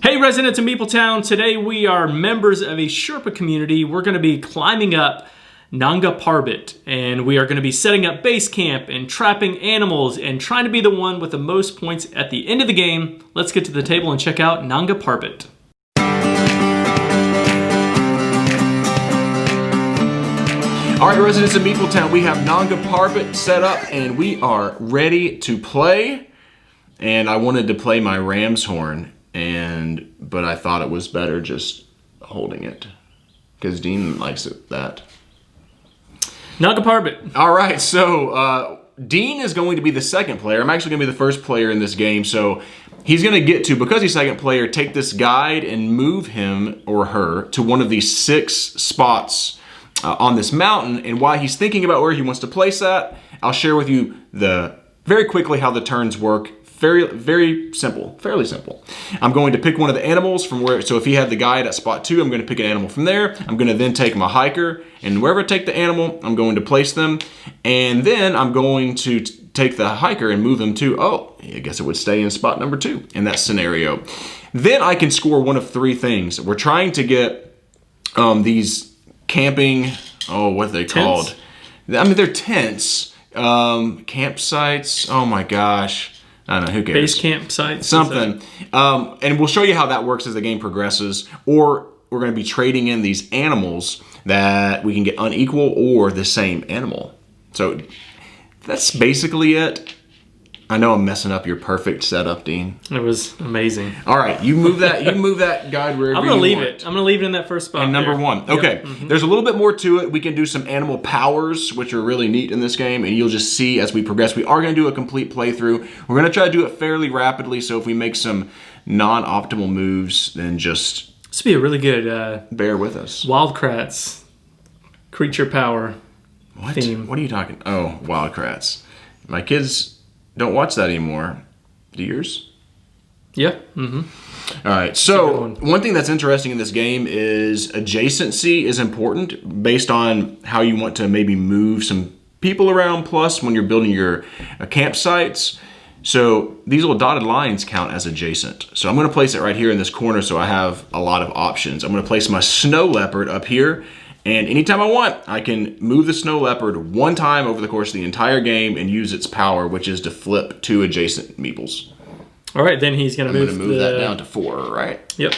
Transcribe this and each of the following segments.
Hey residents of Meepletown, today we are members of a Sherpa community. We're going to be climbing up Nanga Parbat, and we are going to be setting up base camp and trapping animals and trying to be the one with the most points at the end of the game. Let's get to the table and check out Nanga Parbat. All right, residents of Meepletown, we have Nanga Parbat set up and we are ready to play. And I wanted to play my ram's horn, but I thought it was better just holding it because Dean likes it that. Nanga Parbat. All right, so Dean is going to be the second player. I'm actually going to be the first player in this game, so he's going to get to, because he's second player, take this guide and move him or her to one of these 6 spots on this mountain. And while he's thinking about where he wants to place that, I'll share with you very quickly how the turns work. Very simple, fairly simple. I'm going to pick one of the animals from where, so if he had the guide at spot 2, I'm going to pick an animal from there. I'm going to then take my hiker, and wherever I take the animal, I'm going to place them. And then I'm going to take the hiker and move them to, I guess it would stay in spot number 2 in that scenario. Then I can score one of 3 things. We're trying to get these camping, what are they called? I mean, they're tents, campsites, oh my gosh. I don't know, who cares? Base campsites. Something. And we'll show you how that works as the game progresses. Or we're going to be trading in these animals that we can get unequal or the same animal. So that's basically it. I know I'm messing up your perfect setup, Dean. It was amazing. All right, you move that guide wherever you want. I'm going to leave it. I'm going to leave it in that first spot. And number 1. Okay, yep. There's a little bit more to it. We can do some animal powers, which are really neat in this game, and you'll just see as we progress. We are going to do a complete playthrough. We're going to try to do it fairly rapidly, so if we make some non-optimal moves, then just... This would be a really good... bear with us. Wildcrats. Creature power theme. What are you talking... Oh, Wildcrats. My kids... don't watch that anymore. Do yours? Yeah. Mm-hmm. All right. So one thing that's interesting in this game is adjacency is important based on how you want to maybe move some people around. Plus, when you're building your campsites, so these little dotted lines count as adjacent. So I'm going to place it right here in this corner, so I have a lot of options. I'm going to place my snow leopard up here. And anytime I want, I can move the snow leopard 1 time over the course of the entire game and use its power, which is to flip 2 adjacent meeples. All right, then he's going to move that down to 4, right? Yep.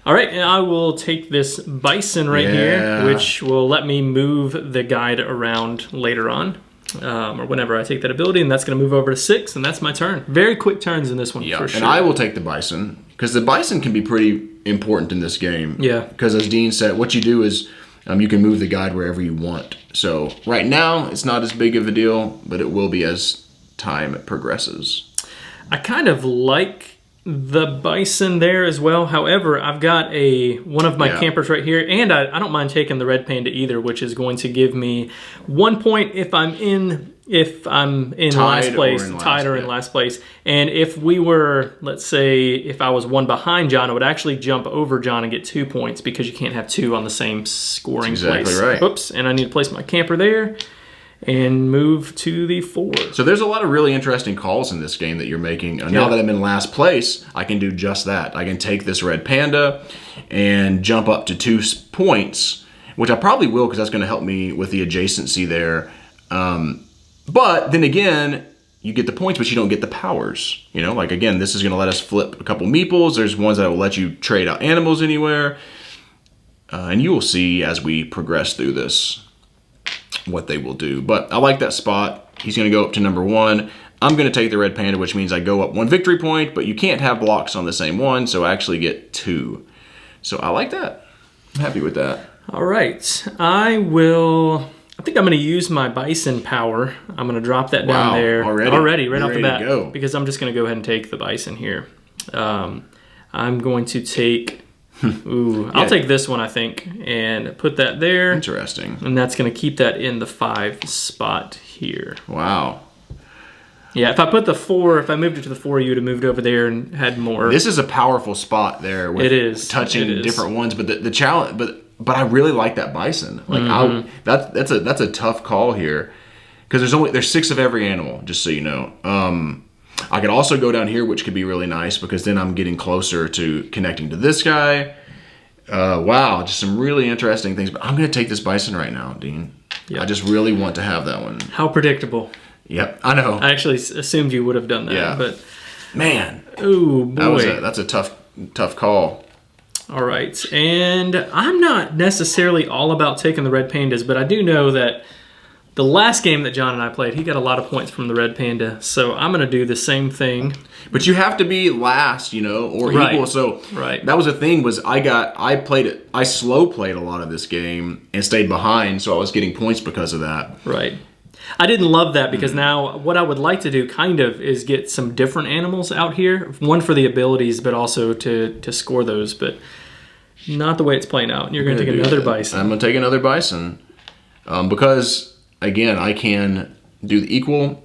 All right, and I will take this bison right here, which will let me move the guide around later on, or whenever I take that ability, and that's going to move over to 6, and that's my turn. Very quick turns in this one, for sure. And I will take the bison, because the bison can be pretty important in this game. Yeah. Because as Dean said, what you do is you can move the guide wherever you want. So right now, it's not as big of a deal, but it will be as time progresses. I kind of like the bison there as well. However, I've got one of my campers right here, and I don't mind taking the red panda either, which is going to give me 1 point if I'm in last place, tied or in last place. And if we were, let's say, if I was 1 behind John, I would actually jump over John and get 2 points because you can't have 2 on the same scoring place. Exactly right. Oops, and I need to place my camper there and move to the 4. So there's a lot of really interesting calls in this game that you're making. Now that I'm in last place, I can do just that. I can take this red panda and jump up to 2 points, which I probably will because that's going to help me with the adjacency there. But then again, you get the points, but you don't get the powers. Like again, this is going to let us flip a couple meeples. There's ones that will let you trade out animals anywhere. And you will see as we progress through this what they will do. But I like that spot. He's going to go up to number 1. I'm going to take the red panda, which means I go up 1 victory point, but you can't have blocks on the same one, so I actually get 2. So I like that. I'm happy with that. All right. I think I'm going to use my bison power. I'm going to drop that down there. Already, right off the bat. Because I'm just going to go ahead and take the bison here. I'm going to take... I'll take this one, I think, and put that there. Interesting. And that's going to keep that in the 5 spot here. Wow. Yeah, if I put the 4, if I moved it to the 4, you would have moved over there and had more. This is a powerful spot there. With it is. Touching different ones, but the challenge, but I really like that bison. Like that's a tough call here because there's 6 of every animal, just so you know. I could also go down here, which could be really nice because then I'm getting closer to connecting to this guy. Wow, just some really interesting things. But I'm going to take this bison right now, Dean. Yep. I just really want to have that one. How predictable. Yep, I know. I actually assumed you would have done that. Yeah. But man. Oh, boy. That's a tough call. All right. And I'm not necessarily all about taking the red pandas, but I do know that the last game that John and I played, he got a lot of points from the red panda. So I'm going to do the same thing. But you have to be last, or equal. So that was the thing was I slow played a lot of this game and stayed behind, so I was getting points because of that. Right. I didn't love that because now what I would like to do kind of is get some different animals out here. One for the abilities, but also to score those. But not the way it's playing out. You're going to take another bison. I'm going to take another bison because, again, I can do the equal,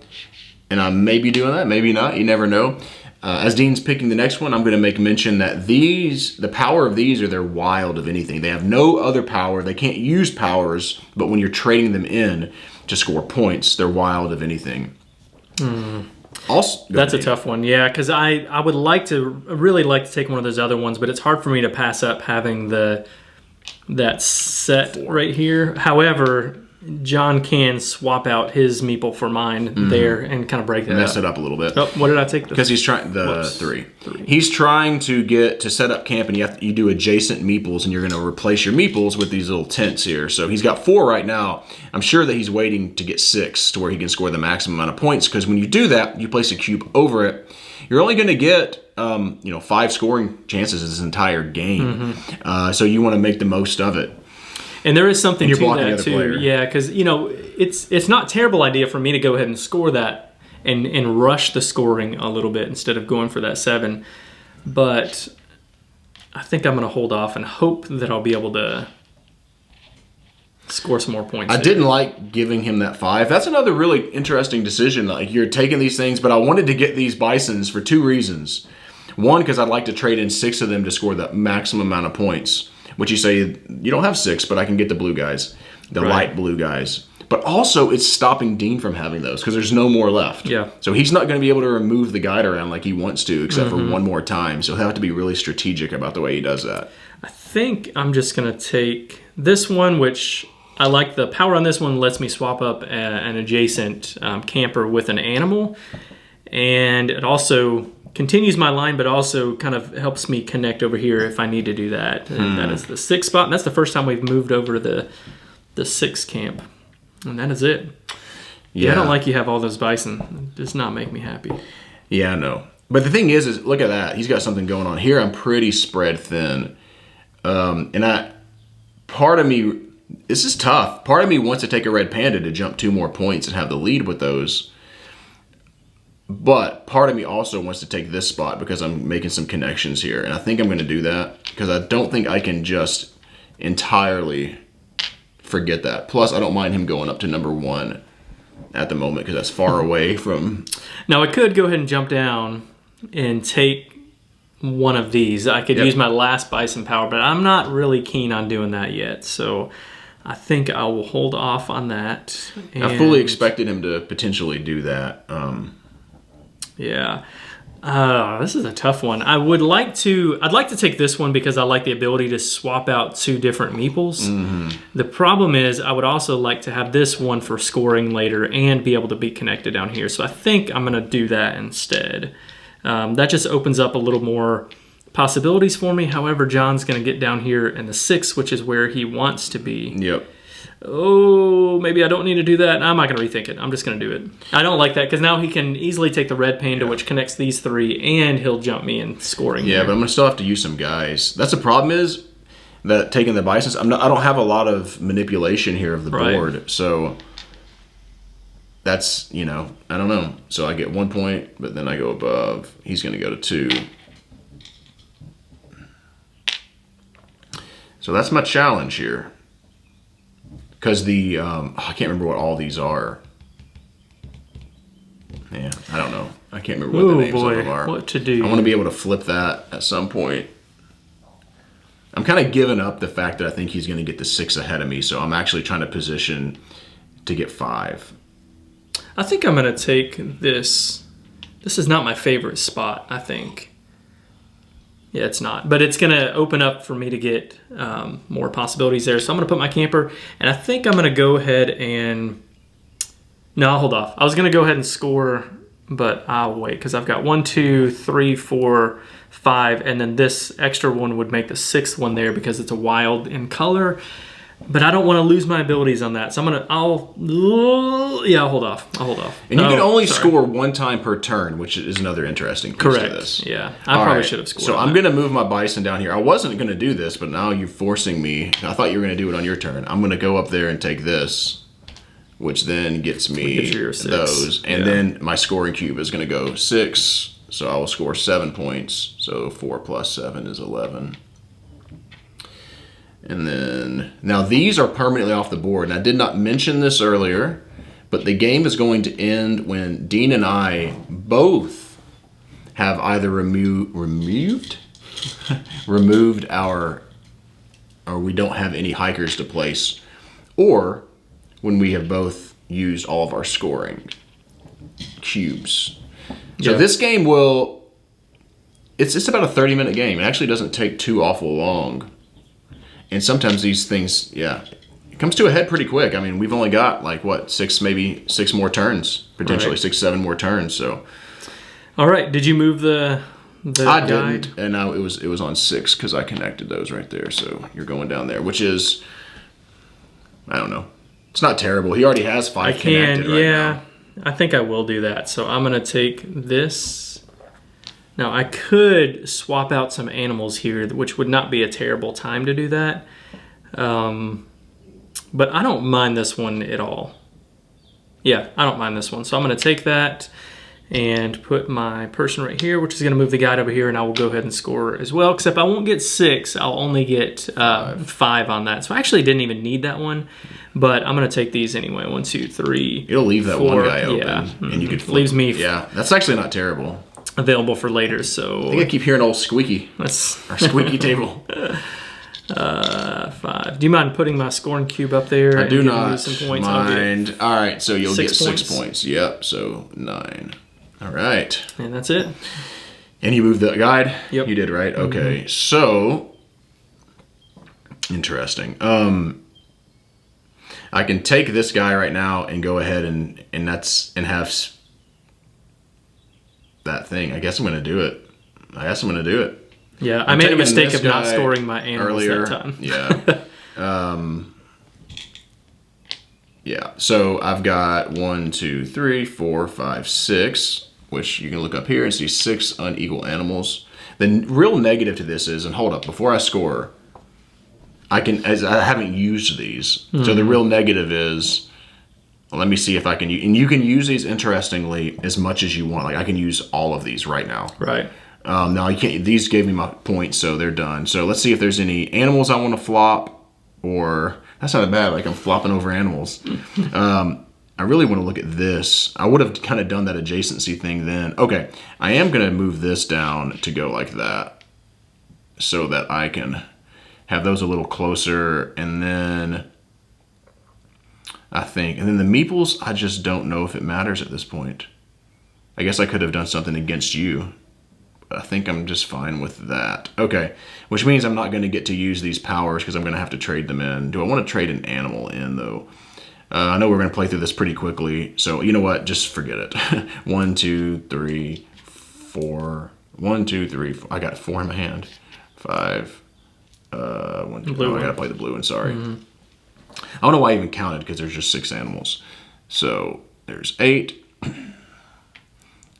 and I may be doing that, maybe not. You never know. As Dean's picking the next one, I'm going to make mention that the power of these are they're wild of anything. They have no other power. They can't use powers, but when you're trading them in to score points, they're wild of anything. Also, that's a tough one, yeah, because I would really like to take one of those other ones, but it's hard for me to pass up having that set right here. However, John can swap out his meeple for mine there and kind of break that mess it up a little bit. Oh, what did I take? Because he's trying three. He's trying to set up camp, and you do adjacent meeples, and you're going to replace your meeples with these little tents here. So he's got 4 right now. I'm sure that he's waiting to get 6 to where he can score the maximum amount of points. Because when you do that, you place a cube over it. You're only going to get 5 scoring chances this entire game. So you want to make the most of it. And there is something to that too. Player. Yeah, because it's not a terrible idea for me to go ahead and score that and rush the scoring a little bit instead of going for that 7. But I think I'm going to hold off and hope that I'll be able to score some more points. I didn't like giving him that 5. That's another really interesting decision. Like, you're taking these things, but I wanted to get these bisons for 2 reasons. One, because I'd like to trade in 6 of them to score the maximum amount of points. Which you say, you don't have 6, but I can get the blue guys, the light blue guys. But also, it's stopping Dean from having those because there's no more left. Yeah. So he's not going to be able to remove the guide around like he wants to, except for one more time. So he'll have to be really strategic about the way he does that. I think I'm just going to take this one, which I like the power on this one. Lets me swap up an adjacent camper with an animal. And it also continues my line, but also kind of helps me connect over here if I need to do that. And that is the 6th spot. And that's the first time we've moved over to the 6th camp. And that is it. Yeah, I don't like you have all those bison. It does not make me happy. Yeah, I know. But the thing is look at that. He's got something going on. Here I'm pretty spread thin. Part of me, this is tough. Part of me wants to take a red panda to jump 2 more points and have the lead with those. But part of me also wants to take this spot because I'm making some connections here. And I think I'm going to do that because I don't think I can just entirely forget that. Plus, I don't mind him going up to number 1 at the moment because that's far away from... Now, I could go ahead and jump down and take one of these. I could use my last bison power, but I'm not really keen on doing that yet. So I think I will hold off on that. I fully expected him to potentially do that. Yeah. This is a tough one. I'd like to take this one because I like the ability to swap out 2 different meeples. The problem is I would also like to have this one for scoring later and be able to be connected down here. So I think I'm going to do that instead. That just opens up a little more possibilities for me. However, John's going to get down here in the 6th, which is where he wants to be. Yep. Oh, maybe I don't need to do that. I'm not going to rethink it. I'm just going to do it. I don't like that because now he can easily take the red panda, which connects these 3, and he'll jump me in scoring. Yeah, but I'm going to still have to use some guys. That's the problem is that taking the bisons, I don't have a lot of manipulation here of the board. So that's, I don't know. So I get 1 point, but then I go above. He's going to go to 2. So that's my challenge here. Because I can't remember what all these are. Yeah, I don't know. I can't remember what the names of them are. What to do? I want to be able to flip that at some point. I'm kind of giving up the fact that I think he's going to get the 6 ahead of me, so I'm actually trying to position to get 5. I think I'm going to take this This is not my favorite spot, I think. Yeah, it's not. But it's going to open up for me to get more possibilities there. So I'm going to put my camper, and I think I'm going to go ahead and... No, I'll hold off. I was going to go ahead and score, but I'll wait because I've got 1, 2, 3, 4, 5, and then this extra one would make the 6th one there because it's a wild in color. But I don't want to lose my abilities on that, so I'll hold off. And you can only score 1 time per turn, which is another interesting piece to this. Yeah, I probably should have scored. So I'm going to move my bison down here. I wasn't going to do this, but now you're forcing me. I thought you were going to do it on your turn. I'm going to go up there and take this, which then gets me those. And then my scoring cube is going to go 6, so I will score 7 points. So 4 plus 7 is 11. And then, now these are permanently off the board. And I did not mention this earlier, but the game is going to end when Dean and I both have either removed our, or we don't have any hikers to place, or when we have both used all of our scoring cubes. So this game it's about a 30-minute game. It actually doesn't take too awful long. And sometimes these things, it comes to a head pretty quick. I mean, we've only got like maybe 6 more turns, potentially 6, 7 more turns. So, all right. Did you move the I guide? didn't, and now it was on 6 because I connected those right there. So you're going down there, which is, I don't know, it's not terrible. He already has 5 connected right now. I think I will do that. So I'm gonna take this. Now, I could swap out some animals here, which would not be a terrible time to do that. But I don't mind this one at all. Yeah, I don't mind this one. So I'm going to take that and put my person right here, which is going to move the guide over here, and I will go ahead and score as well. Except I won't get 6. I'll only get 5 on that. So I actually didn't even need that one. But I'm going to take these anyway. 1, 2, 3. It'll leave that 4, one guy open. Yeah. And you could flip. Leaves me... Yeah, that's actually not terrible. Available for later, so... I think I keep hearing old squeaky. That's our squeaky table. 5. Do you mind putting my scoring cube up there? I do not some points? mind. All right, so you'll get 6 points. points. Yep, so 9. All right. And that's it. And you moved the guide? Yep. You did, right? Okay, so... Interesting. I can take this guy right now and go ahead and have... that thing. I guess I'm going to do it. Yeah, I made a mistake of not storing my animals earlier. That time. Yeah. So I've got 1, 2, 3, 4, 5, 6, which you can look up here and see 6 unequal animals. The real negative to this is, and hold up, before I score, I haven't used these. Mm-hmm. So the real negative is, let me see if I can use, and you can use these interestingly as much as you want. Like I can use all of these right now. Right. Now you can't. These gave me my points, so they're done. So let's see if there's any animals I want to flop, or that's not bad. Like I'm flopping over animals. I really want to look at this. I would have kind of done that adjacency thing then. Okay, I am going to move this down to go like that, so that I can have those a little closer, and then. I think. And then the meeples, I just don't know if it matters at this point. I guess I could have done something against you. But I think I'm just fine with that. Okay, which means I'm not going to get to use these powers because I'm going to have to trade them in. Do I want to trade an animal in, though? I know we're going to play through this pretty quickly. So, you know what? Just forget it. 1, 2, 3, 4. 1, 2, 3, 4. I got 4 in my hand. 5. 1, 2. Oh, I got to play the blue one. Sorry. Mm-hmm. I don't know why I even counted because there's just 6 animals. So there's 8.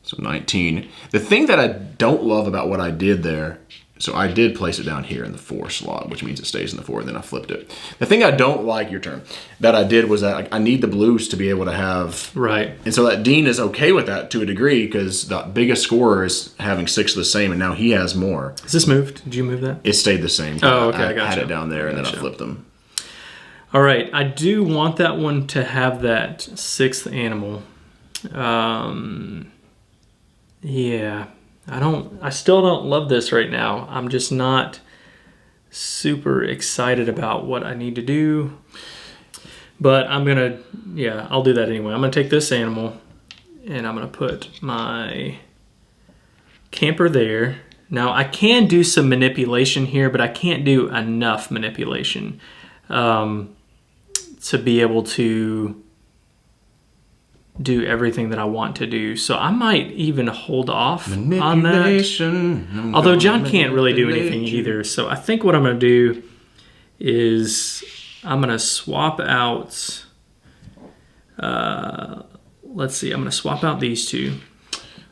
So 19. The thing that I don't love about what I did there, so I did place it down here in the 4 slot, which means it stays in the 4, and then I flipped it. The thing I don't like, your turn, that I did was that I need the blues to be able to have... Right. And so that Dean is okay with that to a degree because the biggest scorer is having 6 of the same, and now he has more. Is this moved? Did you move that? It stayed the same. Oh, okay, I had it down there, and then I flipped them. All right, I do want that one to have that 6th animal. Yeah, I still don't love this right now. I'm just not super excited about what I need to do. But I'm gonna, I'll do that anyway. I'm gonna take this animal and I'm gonna put my camper there. Now, I can do some manipulation here, but I can't do enough manipulation to be able to do everything that I want to do. So I might even hold off on that. Although John can't really do anything either. So I think what I'm going to do is I'm going to swap out... let's see. I'm going to swap out these two.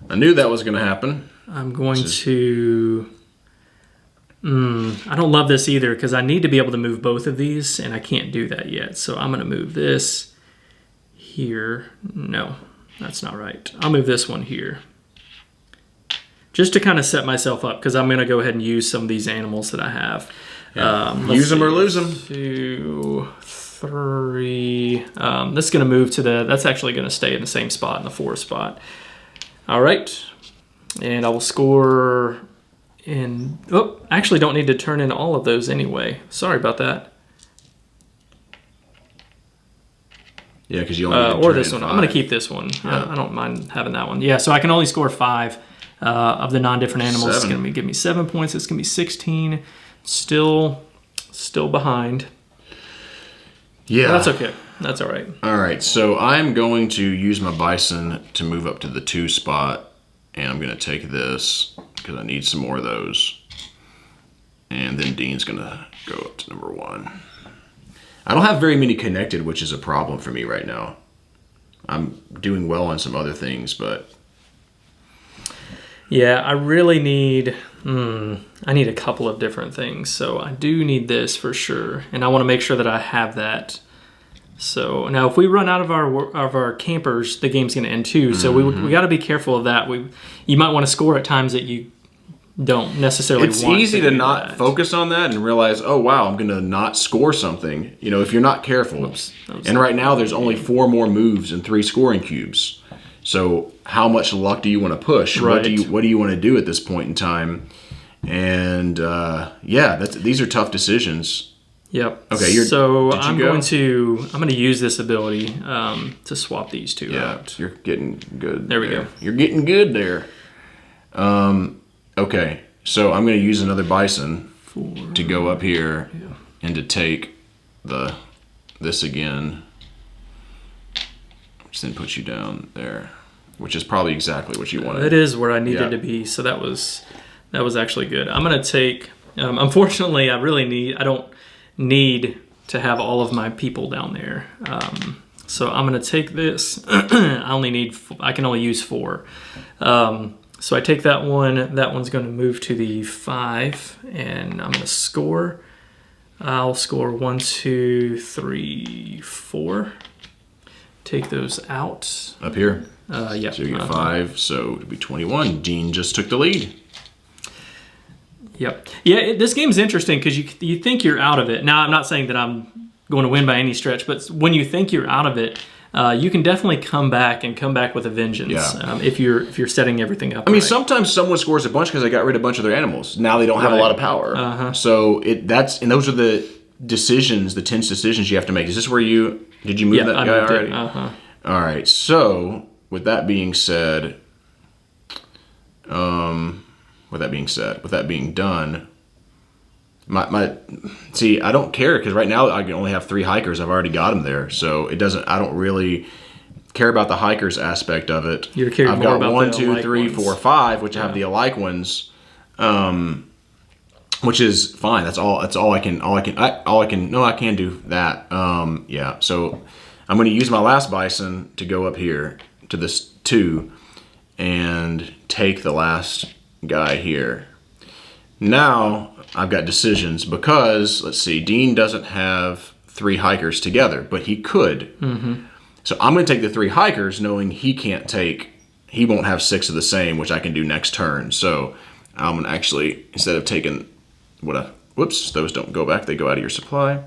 I knew that was going to happen. I'm going to... I don't love this either because I need to be able to move both of these, and I can't do that yet. So I'm going to move this here. No, that's not right. I'll move this one here. Just to kind of set myself up because I'm going to go ahead and use some of these animals that I have. Use them or lose them. 2, 3. This is going to move to the... That's actually going to stay in the same spot, in the 4 spot. All right. And I will score in... Oh, I actually don't need to turn in all of those anyway. Sorry about that. Yeah, because you only or this one. 5. I'm going to keep this one. Yeah. I don't mind having that one. Yeah, so I can only score 5 of the non-different animals. 7. It's going to give me 7 points. It's going to be 16. Still behind. Yeah. But that's okay. That's all right. All right, so I'm going to use my bison to move up to the 2 spot. And I'm going to take this because I need some more of those. And then Dean's going to go up to number 1. I don't have very many connected, which is a problem for me right now. I'm doing well on some other things, but... Yeah, I really need... I need a couple of different things. So I do need this for sure. And I want to make sure that I have that. So now if we run out of our campers, the game's going to end too. So we got to be careful of that. You might want to score at times that you don't necessarily want to. It's easy to not focus on that and realize, oh wow, I'm going to not score something. You know, if you're not careful. Oops. And right now there's only 4 more moves and 3 scoring cubes. So how much luck do you want to push? Right. What do you want to do at this point in time? And these are tough decisions. Yep. Okay. I'm going to use this ability to swap these 2 out. You're getting good. There we go. You're getting good there. Okay. So I'm going to use another bison to go up here and to take this again, which then puts you down there, which is probably exactly what you wanted. It is where I needed to be. So that was actually good. I'm going to take. Unfortunately, I don't need to have all of my people down there. So I'm going to take this. I can only use 4. So I take that one. That one's going to move to the 5, and I'm going to score. I'll score 1, 2, 3, 4. Take those out. Up here? Yeah. So you get 5, so it'll be 21. Dean just took the lead. Yep. Yeah, this game's interesting because you think you're out of it. Now, I'm not saying that I'm going to win by any stretch, but when you think you're out of it, you can definitely come back with a vengeance. Yeah. If you're setting everything up. I mean, sometimes someone scores a bunch because they got rid of a bunch of their animals. Now they don't have a lot of power. Uh-huh. So those are the decisions, the tense decisions you have to make. Is this where did you move that guy already? Uh-huh. All right. So with that being said, with that being done, I don't care because right now I can only have 3 hikers. I've already got them there, so I don't really care about the hikers aspect of it. You're caring I've more got about 1, the 2, alike 3, ones. 4, 5, which I have the alike ones, which is fine. That's all I can. No, I can do that. So I'm going to use my last bison to go up here to this 2 and take the last guy here. Now I've got decisions because, let's see, Dean doesn't have 3 hikers together, but he could. Mm-hmm. So I'm going to take the 3 hikers knowing he won't have 6 of the same, which I can do next turn. So I'm going to actually, instead of taking whoops, those don't go back, they go out of your supply.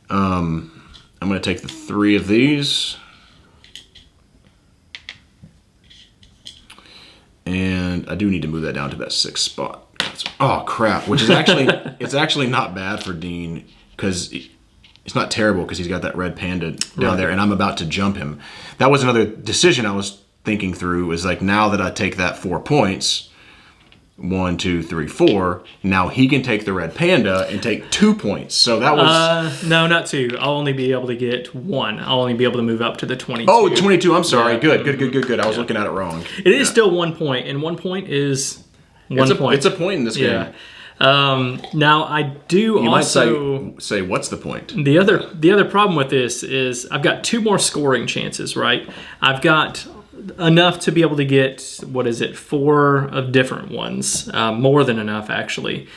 I'm going to take the 3 of these. And I do need to move that down to that 6th spot. Oh crap! Which is actually it's actually not bad for Dean because it's not terrible because he's got that red panda down there, and I'm about to jump him. That was another decision I was thinking through. Is like now that I take that 4 points, 1, 2, 3, 4. Now he can take the red panda and take 2 points. So that was... no, not 2. I'll only be able to get 1. I'll only be able to move up to the 22. Oh, 22. I'm sorry. Yeah. Good. I was looking at it wrong. It is still 1 point, and 1 point is one point. It's a point in this game. Now I do you also might say what's the point? The other problem with this is I've got 2 more scoring chances, right? I've got enough to be able to get 4 of different ones, more than enough actually.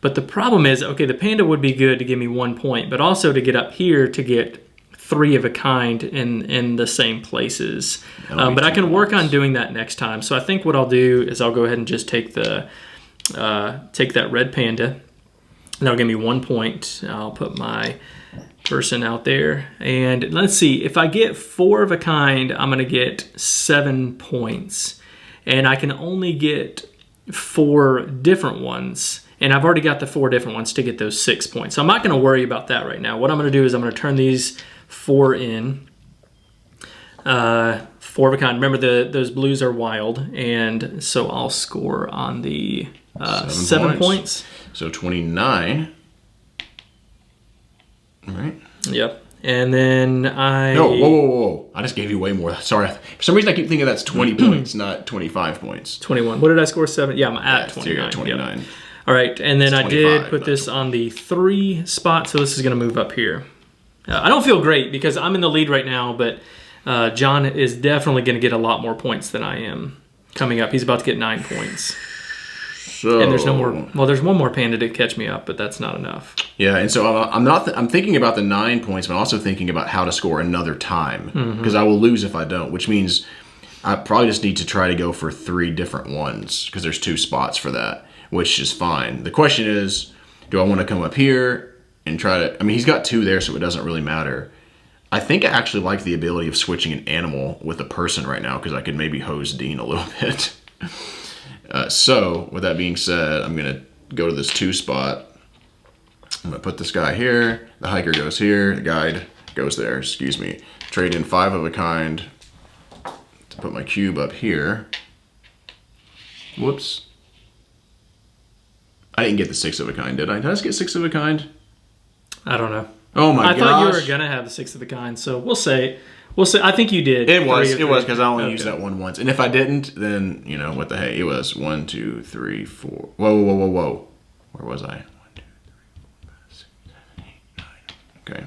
But the problem is, okay, the panda would be good to give me 1 point, but also to get up here to get 3 of a kind in the same places. But I can work on doing that next time. So I think what I'll do is I'll go ahead and just take that red panda, and that'll give me 1 point. I'll put my person out there, and let's see, if I get 4 of a kind, I'm gonna get 7 points, and I can only get 4 different ones, and I've already got the 4 different ones to get those 6 points. So I'm not gonna worry about that right now. What I'm gonna do is I'm gonna turn these 4 in. 4 of a kind. Remember, those blues are wild, and so I'll score on the 7 points. So 29. All right. Yep. And then No, whoa. I just gave you way more. Sorry. For some reason, I keep thinking that's 20 points, not 25 points. 21. What did I score? 7? Yeah, I'm at 29. So you got 29. Yep. All right. And then I did put this on the 3 spot, so this is going to move up here. I don't feel great because I'm in the lead right now, but John is definitely going to get a lot more points than I am coming up. He's about to get 9 points. So, and there's no more. Well, there's one more panda to catch me up, but that's not enough. Yeah, and so I'm thinking about the 9 points, but I'm also thinking about how to score another time because I will lose if I don't. Which means I probably just need to try to go for 3 different ones because there's 2 spots for that, which is fine. The question is, do I want to come up here and try to? I mean, he's got 2 there, so it doesn't really matter. I think I actually like the ability of switching an animal with a person right now because I could maybe hose Dean a little bit. So, with that being said, I'm going to go to this 2 spot. I'm going to put this guy here. The hiker goes here. The guide goes there. Excuse me. Trade in 5 of a kind to put my cube up here. Whoops. I didn't get the 6 of a kind, did I? Did I just get 6 of a kind? I don't know. Oh my gosh. I thought you were going to have the 6 of a kind, so we'll say. I think you did. It was because I only used that one once. And if I didn't, then, what the heck. It was 1, 2, 3, 4. Whoa. Where was I? 1, 2, 3, 4, 5, 6, 7, 8, 9. Okay.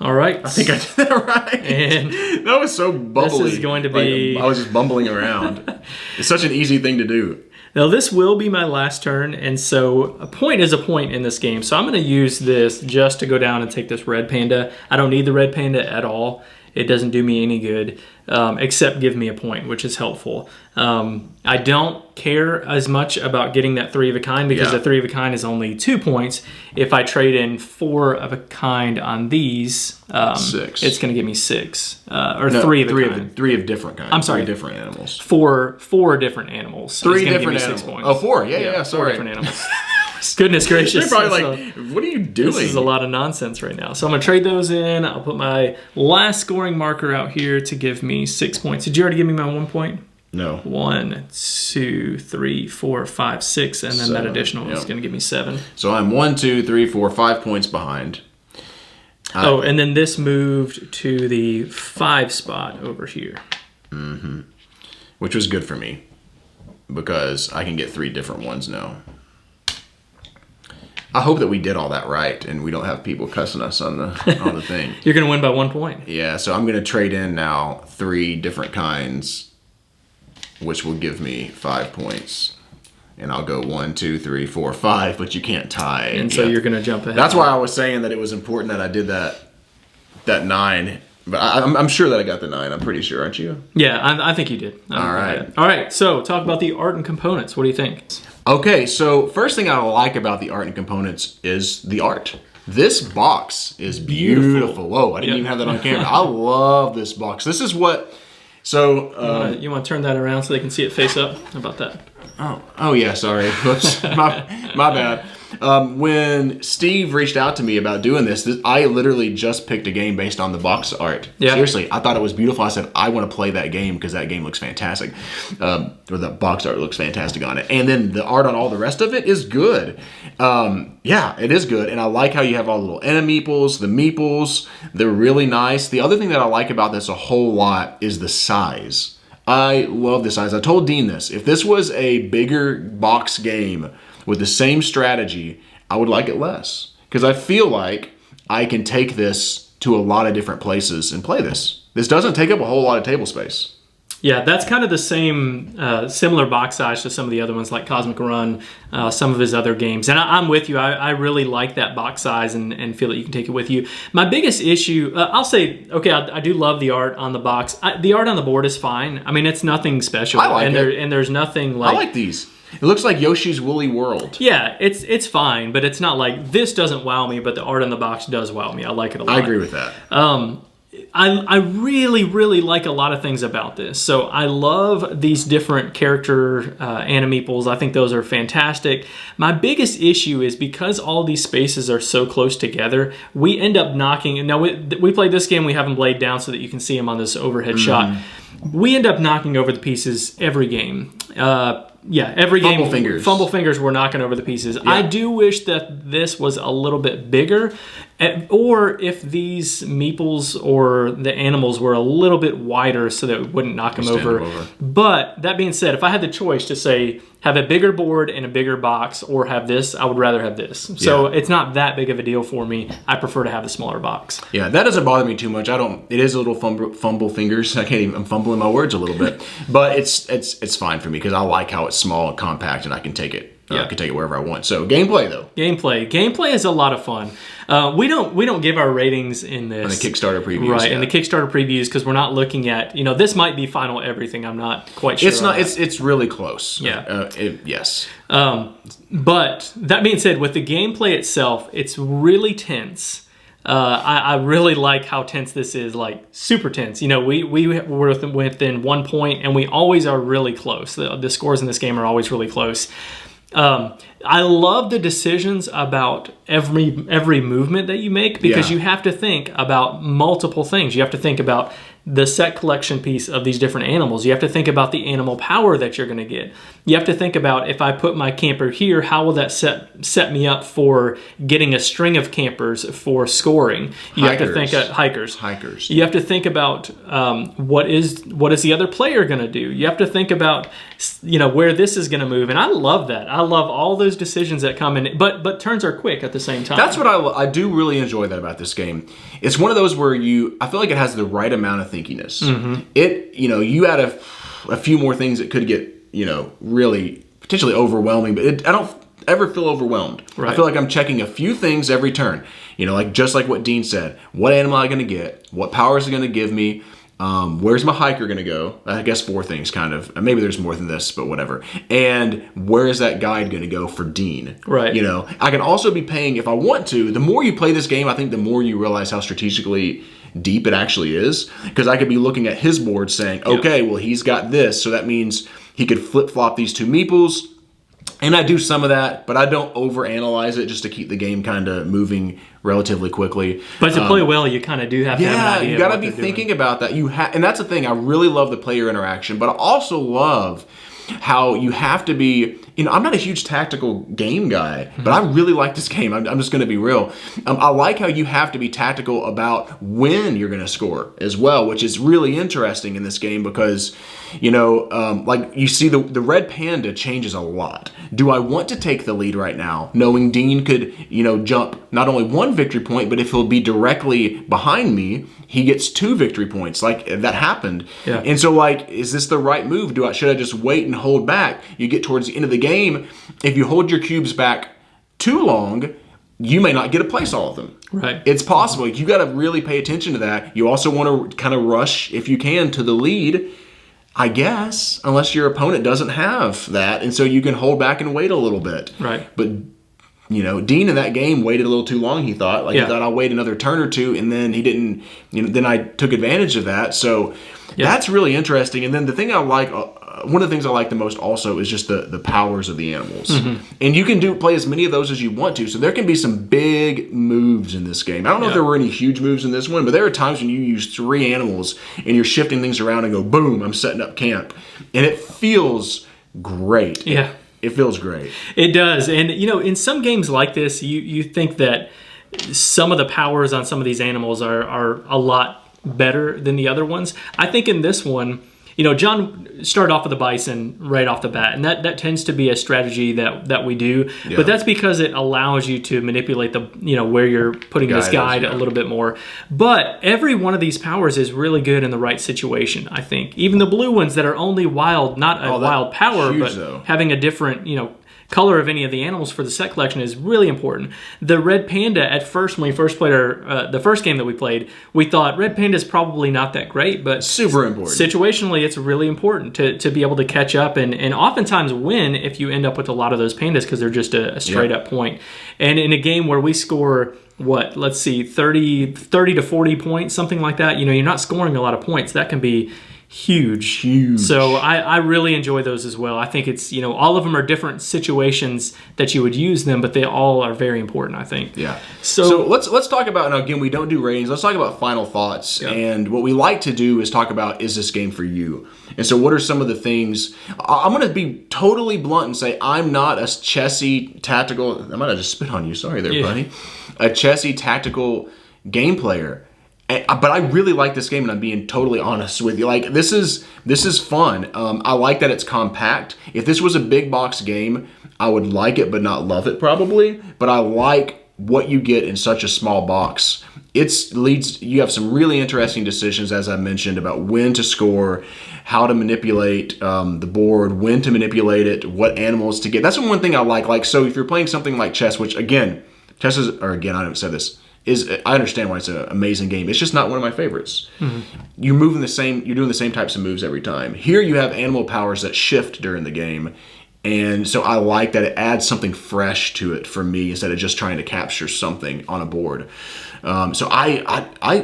All right. I think I did that right. And that was so bubbly. This is going to be... I was just bumbling around. It's such an easy thing to do. Now, this will be my last turn, and so a point is a point in this game. So I'm going to use this just to go down and take this red panda. I don't need the red panda at all. It doesn't do me any good, except give me a point, which is helpful. I don't care as much about getting that 3 of a kind because the 3 of a kind is only 2 points. If I trade in 4 of a kind on these, 6. It's going to give me 6 or 3 of a kind. 3 of different kinds. I'm sorry, 3 different animals. 4 different animals. 3 different animals. 6 points. Oh, 4. Yeah. Sorry. 4 different animals. Goodness gracious. You're probably like, what are you doing? This is a lot of nonsense right now. So I'm going to trade those in. I'll put my last scoring marker out here to give me 6 points. Did you already give me my 1 point? No. 1, 2, 3, 4, 5, 6, and then 7. That additional is going to give me 7. So I'm 1, 2, 3, 4, 5 points behind. And then this moved to the 5 spot over here. Mm-hmm. Which was good for me because I can get 3 different ones now. I hope that we did all that right and we don't have people cussing us on the thing. You're going to win by 1 point. Yeah, so I'm going to trade in now 3 different kinds, which will give me 5 points. And I'll go 1, 2, 3, 4, 5, but you can't tie. And so you're going to jump ahead. That's why I was saying that it was important that I did that 9. But I'm sure that I got the 9. I'm pretty sure, aren't you? Yeah, I think you did. All right. All right, so talk about the art and components. What do you think? Okay, so first thing I like about the art and components is the art. This box is beautiful. Whoa, I didn't even have that on camera. I love this box. This is what... So... you want to turn that around so they can see it face up? How about that? Oh yeah, sorry. Whoops. My bad. When Steve reached out to me about doing this, I literally just picked a game based on the box art. Yeah. Seriously, I thought it was beautiful. I said, I want to play that game because that game looks fantastic. Or the box art looks fantastic on it. And then the art on all the rest of it is good. Yeah, it is good. And I like how you have all the little meeples. The meeples, they're really nice. The other thing that I like about this a whole lot is the size. I love the size. I told Dean this. If this was a bigger box game with the same strategy, I would like it less. Because I feel like I can take this to a lot of different places and play this. This doesn't take up a whole lot of table space. Yeah, that's kind of the same, similar box size to some of the other ones like Cosmic Run, some of his other games. And I'm with you. I really like that box size and feel that you can take it with you. My biggest issue, I'll say, okay, I do love the art on the box. The art on the board is fine. I mean, it's nothing special. I like it. And there's nothing like... I like these. It looks like Yoshi's Woolly World. Yeah, it's fine, but it's not like, this doesn't wow me, but the art on the box does wow me. I like it a lot. I agree with that. I really, really like a lot of things about this. So I love these different character animeeples. I think those are fantastic. My biggest issue is because all these spaces are so close together, we end up knocking... Now, we played this game, we have them laid down so that you can see them on this overhead shot. We end up knocking over the pieces every game. Every game. Fumble fingers, we're knocking over the pieces. Yeah. I do wish that this was a little bit bigger, or if these meeples or the animals were a little bit wider so that we wouldn't knock them over. But that being said, if I had the choice to say have a bigger board and a bigger box or have this, I would rather have this. So it's not that big of a deal for me. I prefer to have the smaller box. Yeah, that doesn't bother me too much. It is a little fumble fingers. I'm fumbling my words a little bit, but it's fine for me because I like how it's small and compact and I can take it. I can take it wherever I want. So gameplay though. Gameplay is a lot of fun. We don't give our ratings in this. On the Kickstarter previews. Right, in the Kickstarter previews because we're not looking at, this might be final everything. I'm not quite sure. It's not. It's really close. Yeah. Yes. But that being said, with the gameplay itself, it's really tense. I really like how tense this is, like super tense. We were within 1 point and we always are really close. The scores in this game are always really close. I love the decisions about every movement that you make because you have to think about multiple things. You have to think about the set collection piece of these different animals. You have to think about the animal power that you're going to get. You have to think about if I put my camper here, how will that set me up for getting a string of campers for scoring? You have to think of hikers. You have to think about what is the other player going to do? You have to think about where this is going to move, and I love that. I love all those decisions that come in, but turns are quick at the same time. That's what I do really enjoy that about this game. It's one of those where I feel like it has the right amount of thinkiness. You add a few more things that could get really potentially overwhelming, but I don't ever feel overwhelmed. Right. I feel like I'm checking a few things every turn. Just like what Dean said. What animal am I going to get? What power is it going to give me? Where's my hiker going to go? I guess 4 things, kind of. Maybe there's more than this, but whatever. And where is that guide going to go for Dean? Right. I can also be paying, if I want to, the more you play this game, I think the more you realize how strategically deep it actually is. Because I could be looking at his board saying, okay, well, he's got this, so that means he could flip-flop these 2 meeples. And I do some of that, but I don't overanalyze it just to keep the game kind of moving relatively quickly. But to play well, you kind of do have to have an idea. You got to be thinking about that. And that's the thing. I really love the player interaction, but I also love how you have to be... I'm not a huge tactical game guy, but I really like this game. I'm just going to be real. I like how you have to be tactical about when you're going to score as well, which is really interesting in this game because, like you see the red panda changes a lot. Do I want to take the lead right now, knowing Dean could, jump not only 1 victory point, but if he'll be directly behind me, he gets 2 victory points. Like that happened. Yeah. And so is this the right move? Should I just wait and hold back? You get towards the end of the game, if you hold your cubes back too long, you may not get to place all of them. Right. It's possible. You got to really pay attention to that. You also want to kind of rush, if you can, to the lead, I guess, unless your opponent doesn't have that. And so you can hold back and wait a little bit. Right. But Dean in that game waited a little too long, he thought. He thought, I'll wait another turn or two, and then he didn't, then I took advantage of that. So that's really interesting. And then the thing I like, one of the things I like the most also is just the powers of the animals. And you can play as many of those as you want to. So there can be some big moves in this game. I don't know if there were any huge moves in this one, but there are times when you use 3 animals and you're shifting things around and go, boom, I'm setting up camp. And it feels great. Yeah. It feels great. It does. And, in some games like this, you think that some of the powers on some of these animals are a lot better than the other ones. I think in this one, John started off with the bison right off the bat, and that tends to be a strategy that we do. Yeah. But that's because it allows you to manipulate where you're putting this guide a little bit more. But every one of these powers is really good in the right situation, I think. Even the blue ones that are only wild, not a wild power, but having a different, color of any of the animals for the set collection is really important. The red panda, at first, when we first played the first game that we played, we thought red panda is probably not that great, but super important. Situationally, it's really important to be able to catch up and oftentimes win if you end up with a lot of those pandas because they're just a straight up point. And in a game where we score, 30 to 40 points, something like that, you're not scoring a lot of points. That can be huge. So I really enjoy those as well. I think it's, all of them are different situations that you would use them, but they all are very important, I think. Yeah. So let's talk about, and again, we don't do ratings. Let's talk about final thoughts. Yeah. And what we like to do is talk about, is this game for you? And so what are some of the things, I'm going to be totally blunt and say, I'm not a chessy tactical, I might have just spit on you, sorry there, buddy. A chessy tactical game player. But I really like this game, and I'm being totally honest with you. This is fun. I like that it's compact. If this was a big box game, I would like it, but not love it probably. But I like what you get in such a small box. You have some really interesting decisions, as I mentioned, about when to score, how to manipulate the board, when to manipulate it, what animals to get. That's one thing I like. So if you're playing something like chess, which again, I haven't said this. I understand why it's an amazing game. It's just not one of my favorites. You're doing the same types of moves every time. Here you have animal powers that shift during the game, and so I like that it adds something fresh to it for me instead of just trying to capture something on a board. So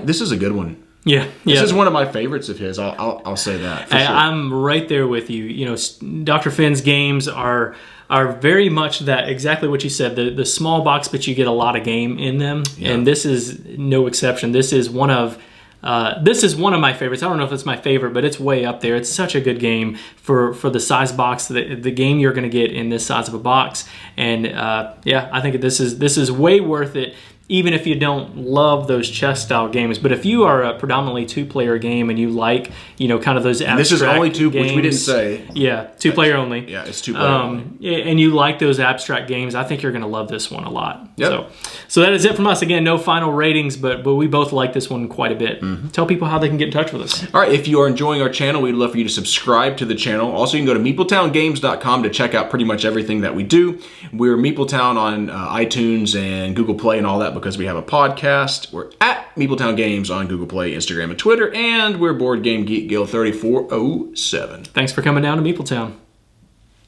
this is a good one. Yeah. This is one of my favorites of his. I'll say that. For sure. I'm right there with you. Dr. Finn's games are very much that, exactly what you said, the small box, but you get a lot of game in them. Yeah. And this is no exception. This is one of my favorites. I don't know if it's my favorite, but it's way up there. It's such a good game for the size box, the game you're going to get in this size of a box. And I think this is way worth it, even if you don't love those chess style games. But if you are a predominantly 2-player game and you like, kind of those abstract this is only 2, games, which we didn't say. Yeah, 2-player only. Yeah, it's 2-player only. And you like those abstract games, I think you're going to love this one a lot. Yep. So that is it from us. Again, no final ratings, but we both like this one quite a bit. Tell people how they can get in touch with us. All right, if you are enjoying our channel, we'd love for you to subscribe to the channel. Also, you can go to meepletowngames.com to check out pretty much everything that we do. We're Meepletown on iTunes and Google Play and all that because we have a podcast. We're at Meepletown Games on Google Play, Instagram, and Twitter, and we're Board Game Geek Guild 3407. Thanks for coming down to Meepletown.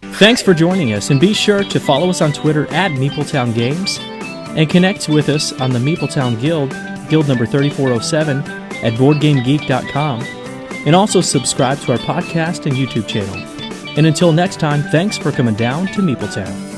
Thanks for joining us, and be sure to follow us on Twitter at Meepletown Games, and connect with us on the Meepletown Guild, Guild number 3407, at BoardGameGeek.com, and also subscribe to our podcast and YouTube channel. And until next time, thanks for coming down to Meepletown.